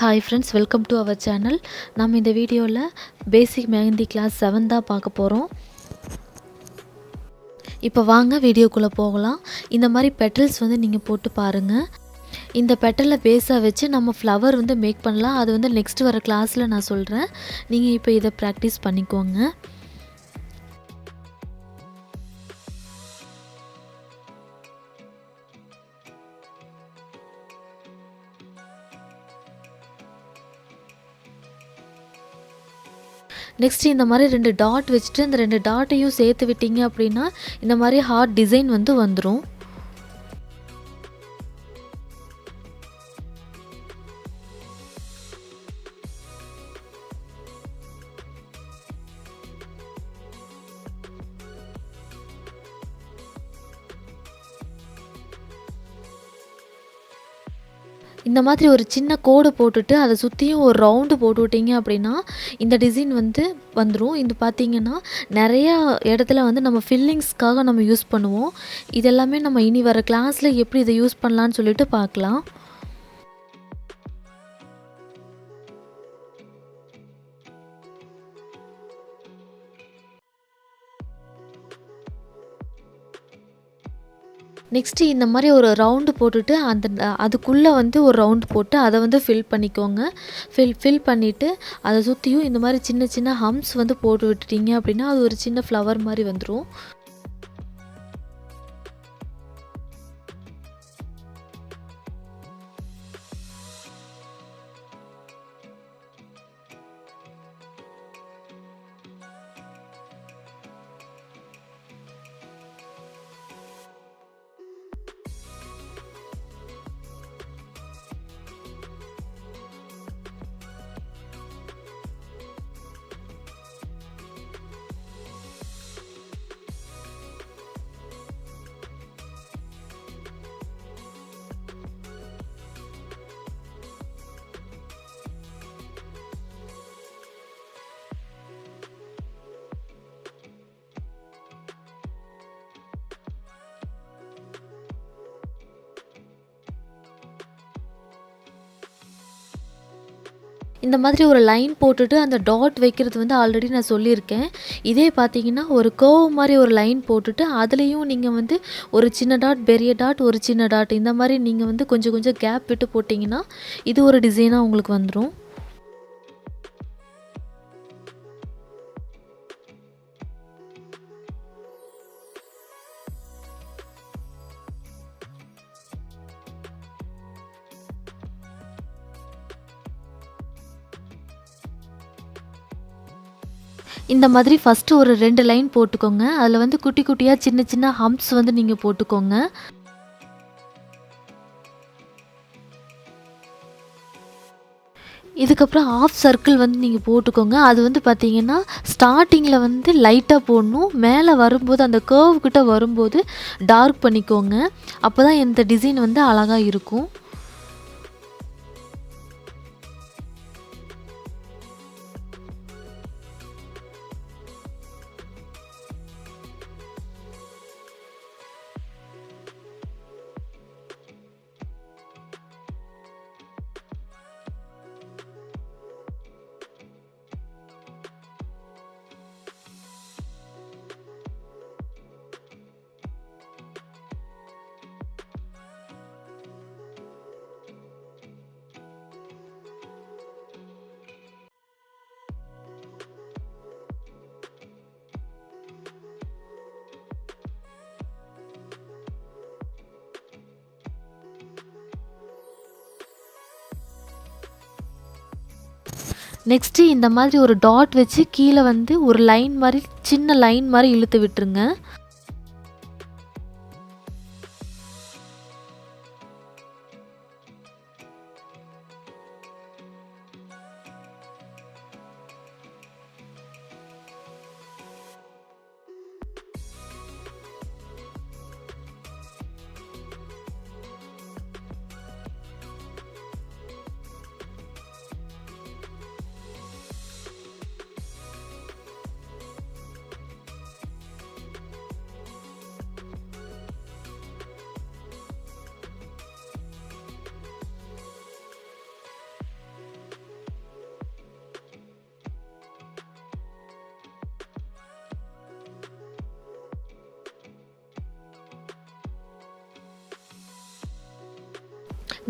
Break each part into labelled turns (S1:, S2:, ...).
S1: Hi friends, welcome to our channel. நம்ம இந்த வீடியோவில் பேசிக் மெஹந்தி கிளாஸ் 7 தான் பார்க்க போகிறோம். இப்போ வாங்க வீடியோக்குள்ளே போகலாம். இந்த மாதிரி பெட்டல்ஸ் நீங்கள் போட்டு பாருங்கள். இந்த பெட்டலை பேஸாக வச்சு நம்ம ஃப்ளவர் மேக் பண்ணலாம். அது நெக்ஸ்ட் வர கிளாஸில் நான் சொல்கிறேன். நீங்கள் இப்போ இதை ப்ராக்டிஸ் பண்ணிக்கோங்க. நெக்ஸ்ட் இந்த மாதிரி 2 டாட் வச்சுட்டு இந்த 2 டாட்டையும் சேர்த்து விட்டீங்க அப்படின்னா இந்த மாதிரி ஹார்ட் டிசைன் வந்துடும். இந்த மாதிரி ஒரு சின்ன கோடு போட்டுட்டு அதை சுற்றியும் ஒரு ரவுண்டு போட்டு விட்டீங்க அப்படின்னா இந்த டிசைன் வந்துடும். இது பார்த்திங்கன்னா நிறையா இடத்துல நம்ம ஃபில்லிங்ஸ்க்காக நம்ம யூஸ் பண்ணுவோம். இதெல்லாமே நம்ம இனி வர கிளாஸில் எப்படி இதை யூஸ் பண்ணலான்னு சொல்லிட்டு பார்க்கலாம். நெக்ஸ்ட்டு இந்த மாதிரி ஒரு ரவுண்டு போட்டுட்டு அதுக்குள்ளே ஒரு ரவுண்டு போட்டு அதை ஃபில் பண்ணிக்கோங்க. ஃபில் பண்ணிவிட்டு அதை சுற்றியும் இந்த மாதிரி சின்ன சின்ன ஹம்ஸ் போட்டு விட்டுட்டீங்க அப்படின்னா அது ஒரு சின்ன ஃப்ளவர் மாதிரி வந்துடும். இந்த மாதிரி ஒரு லைன் போட்டுட்டு அந்த டாட் வைக்கிறது ஆல்ரெடி நான் சொல்லியிருக்கேன். இதே பார்த்தீங்கன்னா ஒரு கர்வ் மாதிரி ஒரு லைன் போட்டுட்டு அதுலேயும் நீங்கள் ஒரு சின்ன டாட், பெரிய டாட், ஒரு சின்ன டாட் இந்த மாதிரி நீங்கள் கொஞ்சம் கொஞ்சம் கேப் விட்டு போட்டிங்கன்னா இது ஒரு டிசைனாக உங்களுக்கு வந்துடும். இந்த மாதிரி ஃபஸ்ட்டு ஒரு 2 லைன் போட்டுக்கோங்க. அதில் குட்டி குட்டியாக சின்ன சின்ன ஹம்ப்ஸ் நீங்கள் போட்டுக்கோங்க. இதுக்கப்புறம் ஆஃப் சர்க்கிள் நீங்கள் போட்டுக்கோங்க. அது பார்த்தீங்கன்னா ஸ்டார்டிங்கில் லைட்டாக போடணும். மேலே வரும்போது அந்த கர்வ் கிட்ட வரும்போது டார்க் பண்ணிக்கோங்க. அப்போ தான் இந்த டிசைன் அழகாக இருக்கும். நெக்ஸ்ட்டு இந்த மாதிரி ஒரு டாட் வச்சு கீழே ஒரு லைன் மாதிரி சின்ன லைன் மாதிரி இழுத்து விட்டுருங்க.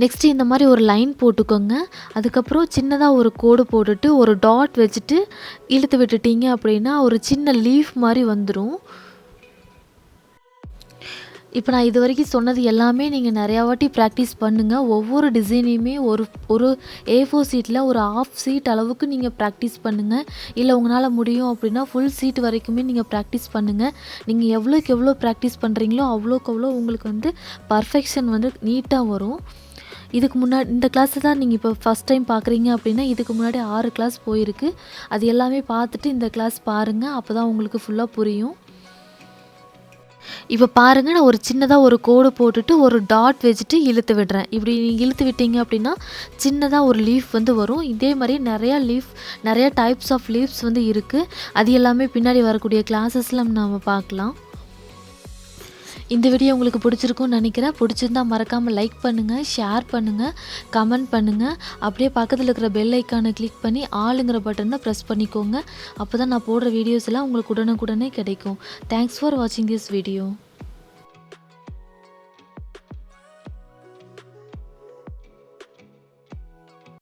S1: நெக்ஸ்ட்டு இந்த மாதிரி ஒரு லைன் போட்டுக்கோங்க. அதுக்கப்புறம் சின்னதாக ஒரு கோடு போட்டுட்டு ஒரு டாட் வச்சுட்டு இழுத்து விட்டுட்டீங்க அப்படின்னா ஒரு சின்ன லீஃப் மாதிரி வந்துடும். இப்போ நான் இது வரைக்கும் சொன்னது எல்லாமே நீங்கள் நிறையா வாட்டி ப்ராக்டிஸ் பண்ணுங்கள். ஒவ்வொரு டிசைனையுமே ஒரு ஒரு A4 சீட்டில் ஒரு ஆஃப் சீட் அளவுக்கு நீங்கள் ப்ராக்டிஸ் பண்ணுங்கள். இல்லை உங்களால் முடியும் அப்படின்னா ஃபுல் சீட் வரைக்குமே நீங்கள் ப்ராக்டிஸ் பண்ணுங்கள். நீங்கள் எவ்வளோக்கு எவ்வளோ ப்ராக்டிஸ் பண்ணுறீங்களோ அவ்வளோக்கு அவ்வளோ உங்களுக்கு வந்து பர்ஃபெக்ஷன் வந்து நீட்டாக வரும். இதுக்கு முன்னாடி இந்த கிளாஸை தான் நீங்கள் இப்போ ஃபஸ்ட் டைம் பார்க்குறீங்க அப்படின்னா இதுக்கு முன்னாடி 6 கிளாஸ் போயிருக்கு. அது எல்லாமே பார்த்துட்டு இந்த கிளாஸ் பாருங்கள். அப்போ தான் உங்களுக்கு ஃபுல்லாக புரியும். இப்போ பாருங்கள், நான் ஒரு சின்னதாக ஒரு கோடு போட்டுட்டு ஒரு டாட் வச்சுட்டு இழுத்து விடுறேன். இப்படி இழுத்து விட்டீங்க அப்படின்னா சின்னதாக ஒரு லீஃப் வந்து வரும். இதே மாதிரி நிறையா டைப்ஸ் ஆஃப் லீவ்ஸ் வந்து இருக்குது. அது எல்லாமே பின்னாடி வரக்கூடிய கிளாஸஸில் நம்ம பார்க்கலாம். இந்த வீடியோ உங்களுக்கு பிடிச்சிருக்கும்னு நினைக்கிறேன். பிடிச்சிருந்தா மறக்காமல் லைக் பண்ணுங்கள், ஷேர் பண்ணுங்கள், கமெண்ட் பண்ணுங்கள். அப்படியே பக்கத்தில் இருக்கிற பெல் ஐக்கானை கிளிக் பண்ணி ஆளுங்கிற பட்டனை ப்ரெஸ் பண்ணிக்கோங்க. அப்போ தான் நான் போடுற வீடியோஸ் எல்லாம் உங்களுக்கு உடனுக்குடனே கிடைக்கும். தேங்க்ஸ் ஃபார் வாட்சிங் திஸ் வீடியோ.